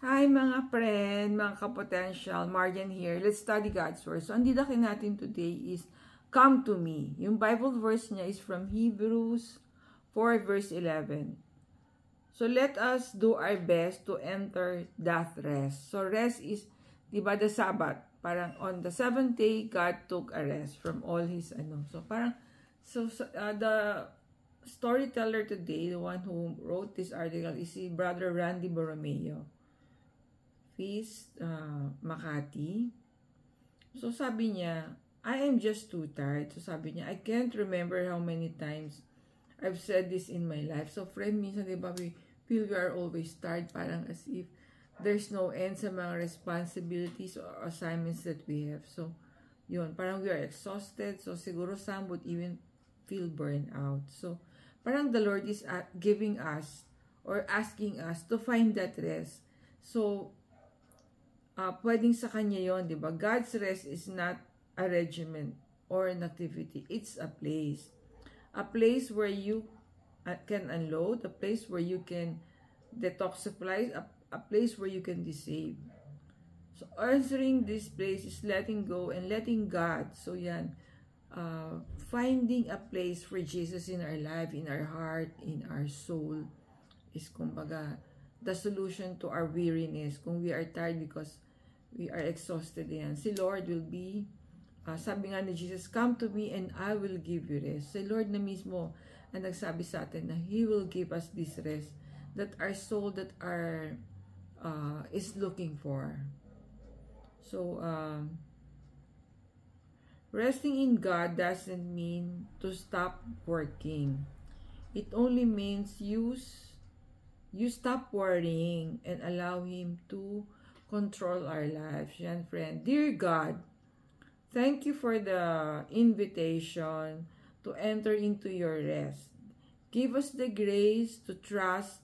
Hi mga friend, mga kapotential, Marian here. Let's study God's Word. So, ang didakin natin today is, Come to me. Yung Bible verse niya is from Hebrews 4 verse 11. So, let us do our best to enter that rest. So, rest is, diba, the Sabbath. Parang on the seventh day, God took a rest from all his, So, parang, the storyteller today, the one who wrote this article, is si Brother Randy Borromeo. Feast, Makati. So, sabi niya, I am just too tired. So, sabi niya, I can't remember how many times I've said this in my life. So, friend, minsan, diba, we feel we are always tired, parang as if there's no end sa mga responsibilities or assignments that we have. So, yun, parang we are exhausted. So, siguro some would even feel burned out. So, parang the Lord is giving us or asking us to find that rest. So, pwedeng sa Kanya yon, di ba? God's rest is not a regimen or an activity. It's a place. A place where you can unload, a place where you can detoxify, a place where you can be saved. So, answering this place is letting go and letting God. So, yan. Finding a place for Jesus in our life, in our heart, in our soul is, kumbaga, the solution to our weariness. Kung we are tired because we are exhausted yan, si Lord will be, sabi nga ni Jesus, come to me and I will give you rest. Si Lord na mismo ang nagsabi sa atin na He will give us this rest that our soul that are is looking for. So, resting in God doesn't mean to stop working. It only means you stop worrying and allow Him to control our lives. Yan, friend. Dear God, thank you for the invitation to enter into your rest. Give us the grace to trust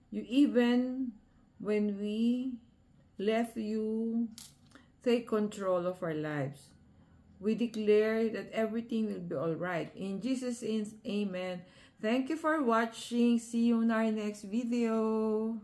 you even when we let you take control of our lives. We declare that everything will be all right. In Jesus' name, amen. Thank you for watching. See you in our next video.